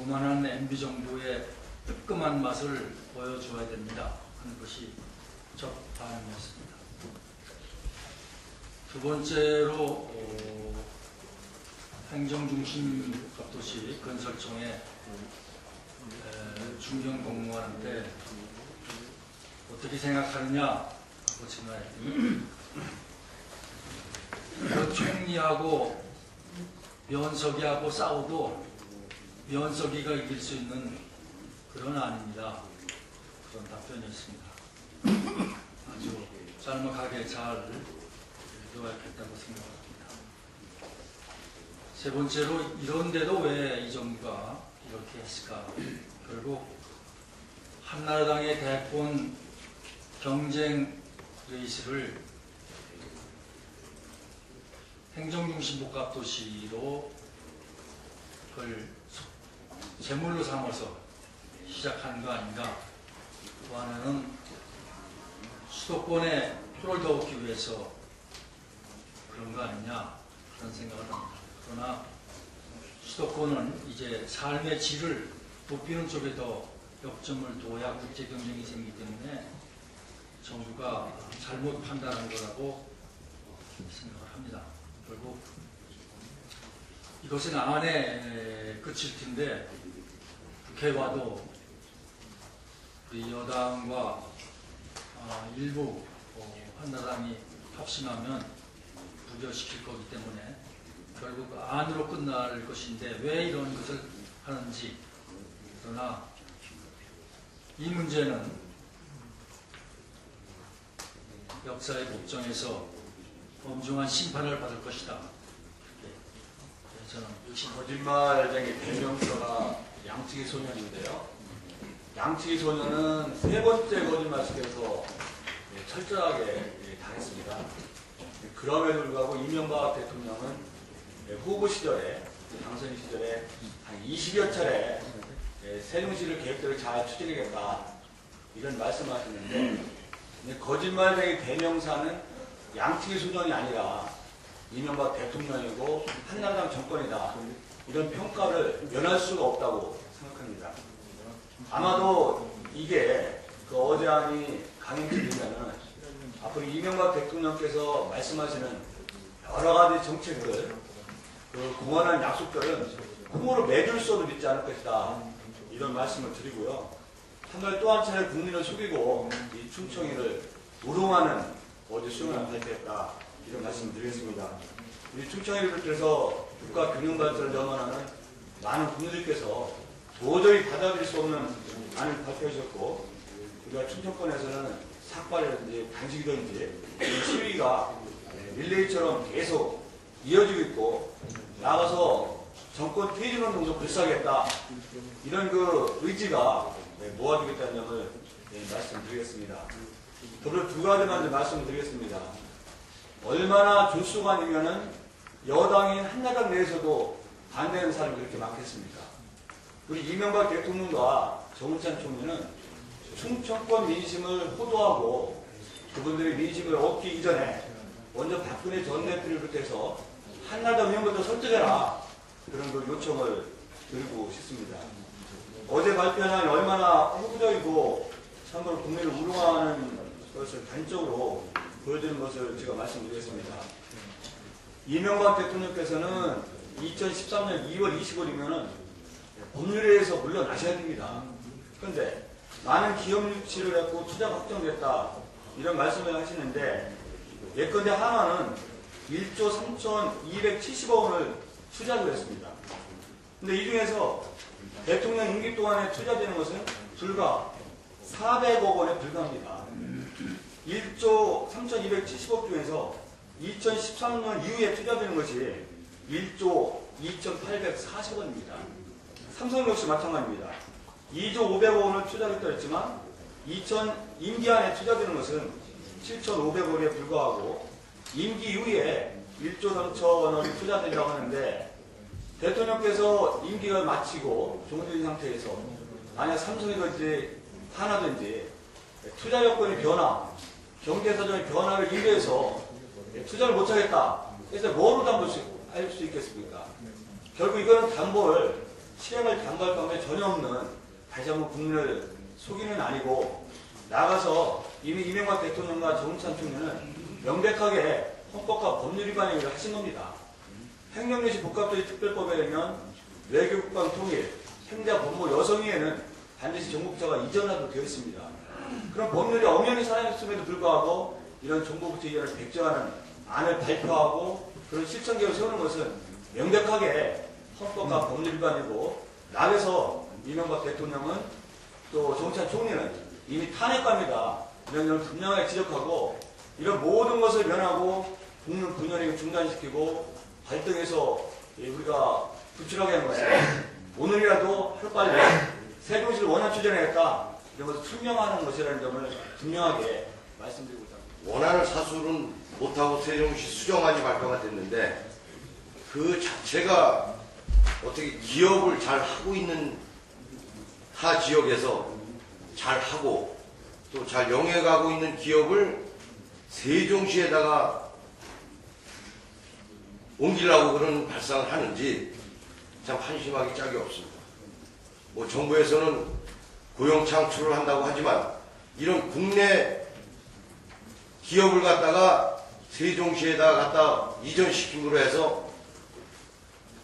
교만한 MB 정부의 뜨끔한 맛을 보여줘야 됩니다 하는 것이 첫 반응이었습니다. 두 번째로 행정중심 도시 건설청의 중견 공무원한테 어떻게 생각하느냐 하고 전화했더니 그 총리하고 면석이하고 싸워도 면석이가 이길 수 있는 그런 아닙니다. 그런 답변이었습니다. 아주 짤막하게 잘 요약했다고 생각합니다. 세 번째로 이런데도 왜 이 정부가 이렇게 했을까? 결국 한나라당의 대권 경쟁 레이스를 행정중심 복합도시로 그걸 제물로 삼아서 시작하는 거 아닌가. 또 하나는 수도권의 표를 더 얻기 위해서 그런 거 아니냐 그런 생각을 합니다. 그러나 수도권은 이제 삶의 질을 높이는 쪽에 더 역점을 둬야 국제 경쟁이 생기기 때문에 정부가 잘못 판단한 거라고 생각을 합니다. 결국 이것은 안에 끝일 텐데 국회에 와도 우리 여당과 일부 한나라당이 합심하면 부결시킬 거기 때문에 결국 안으로 끝날 것인데 왜 이런 것을 하는지. 그러나 이 문제는 역사의 법정에서 엄중한 심판을 받을 것이다. 저는 거짓말쟁이 대명사가 양치기 소년인데요. 양치기 소년은 세 번째 거짓말 시켜서 철저하게 당했습니다. 그럼에도 불구하고 이명박 대통령은 후보 시절에, 당선 시절에 한 20여 차례 세종시를 계획대로 잘 추진하겠다 이런 말씀하시는데 거짓말쟁이 대명사는 양치기 소년이 아니라 이명박 대통령이고 한나라당 정권이다. 이런 평가를 면할 수가 없다고 생각합니다. 아마도 이게 어제안이 강행되면은 앞으로 이명박 대통령께서 말씀하시는 여러 가지 정책들, 공언한 약속들은 꿈으로 매줄 수도 믿지 않을 것이다. 이런 말씀을 드리고요. 한날 또 한 차례 국민을 속이고 이 충청이를 우롱하는 어제 수능을 발표했다. 이런 말씀을 드리겠습니다. 우리 충청이를 비롯해서 국가 균형 발전을 염원하는 많은 국민들께서 도저히 받아들일 수 없는 안을 발표하셨고, 우리가 충청권에서는 삭발이라든지 단식이든지 이런 시위가 릴레이처럼 계속 이어지고 있고, 나가서 정권 퇴진운동도 불사하겠다. 이런 의지가 모아지겠다는 점을 말씀드리겠습니다. 더불어 두 가지만 말씀드리겠습니다. 얼마나 조수관이면은 여당인 한나라당 내에서도 반대하는 사람이 그렇게 많겠습니까? 우리 이명박 대통령과 정운찬 총리는 충청권 민심을 호도하고 그분들의 민심을 얻기 이전에 먼저 박근혜 전 대표를 비롯해서 한나라당 의원부터 설득해라. 그런 요청을 드리고 싶습니다. 어제 발표한 안이 얼마나 호구적이고 참고로 국민을 우롱하는 것을 단적으로 보여주는 것을 제가 말씀드리겠습니다. 이명박 대통령께서는 2013년 2월 25일이면 법률에서 물러나셔야 됩니다. 그런데 많은 기업 유치를 했고 투자가 확정됐다. 이런 말씀을 하시는데 예컨대 하나는 1조 3,270억 원을 투자를 했습니다. 근데 이 중에서 대통령 임기 동안에 투자되는 것은 불과 400억 원에 불과합니다. 1조 3,270억 중에서 2013년 이후에 투자되는 것이 1조 2,840원입니다. 삼성 역시 마찬가지입니다. 2조 500억 원을 투자했다고 했지만 임기 안에 투자되는 것은 7,500억에 불과하고 임기 이후에 1조 3천 원이 투자된다고 하는데 대통령께서 임기가 마치고 종료된 상태에서 만약 삼성이든지 하나든지 투자 여건의 변화, 경제사정의 변화를 인도해서 투자를 못하겠다. 그래서 뭐로 담볼 수 있겠습니까? 결국 이거는 담보를 실행을 당할 방법이 전혀 없는, 다시 한번 국민을 속이는 아니고, 나가서 이미 이명박 대통령과 정우찬 총리는 명백하게 헌법과 법률 위반을 하신 겁니다. 행정유시 복합조직 특별법에 의하면 외교국방 통일, 행자 법무 여성위에는 반드시 정부부처가 이전하도록 되어 있습니다. 그럼 법률이 엄연히 사라졌음에도 불구하고 이런 정부부처 이전을 백정하는 안을 발표하고 그런 실천계획을 세우는 것은 명백하게 헌법과 법률 위반이고, 나에서 이명박 대통령은 또 정우찬 총리는 이미 탄핵감이다, 이런 점을 분명하게 지적하고, 이런 모든 것을 면하고 국민 분열을 중단시키고 발등에서 우리가 구출하게 하는 것은 오늘이라도 하루빨리 세종시를 원활 추진하겠다, 이런 것을 투명하는 것이라는 점을 분명하게 말씀드리고 있습니다. 원하는 사수는 못하고 세종시 수정안이 발표가 됐는데, 그 자체가 어떻게 기업을 잘 하고 있는 타 지역에서 잘 하고 또 잘 영해가고 있는 기업을 세종시에다가 옮기려고 그런 발상을 하는지 참 한심하기 짝이 없습니다. 뭐 정부에서는 고용 창출을 한다고 하지만 이런 국내 기업을 갖다가 세종시에다 갖다 이전시킴으로 해서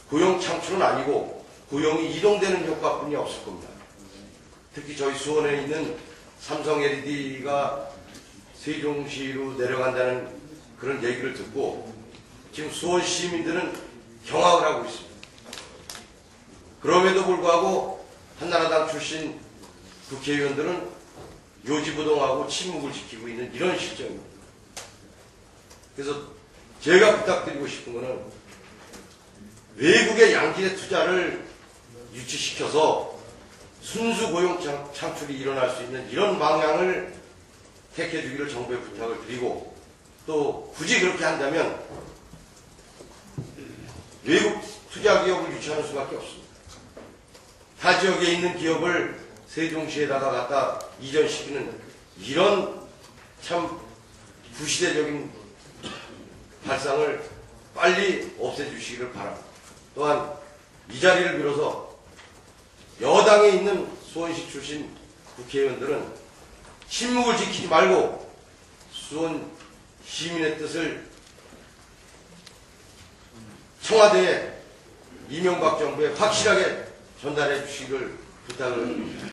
고용 창출은 아니고 고용이 이동되는 효과뿐이 없을 겁니다. 특히 저희 수원에 있는 삼성 LED가 세종시로 내려간다는 그런 얘기를 듣고 지금 수원 시민들은 경악을 하고 있습니다. 그럼에도 불구하고 한나라당 출신 국회의원들은 요지부동하고 침묵을 지키고 있는 이런 실정입니다. 그래서 제가 부탁드리고 싶은 것은 외국의 양질의 투자를 유치시켜서 순수 고용 창출이 일어날 수 있는 이런 방향을 택해주기를 정부에 부탁을 드리고, 또 굳이 그렇게 한다면 외국 투자 기업을 유치하는 수밖에 없습니다. 타 지역에 있는 기업을 세종시에다가 갖다 이전시키는 이런 참 구시대적인 발상을 빨리 없애주시기를 바랍니다. 또한 이 자리를 빌어서 여당에 있는 수원시 출신 국회의원들은 침묵을 지키지 말고 수원 시민의 뜻을 청와대에 이명박 정부에 확실하게 전달해 주시기를 부탁을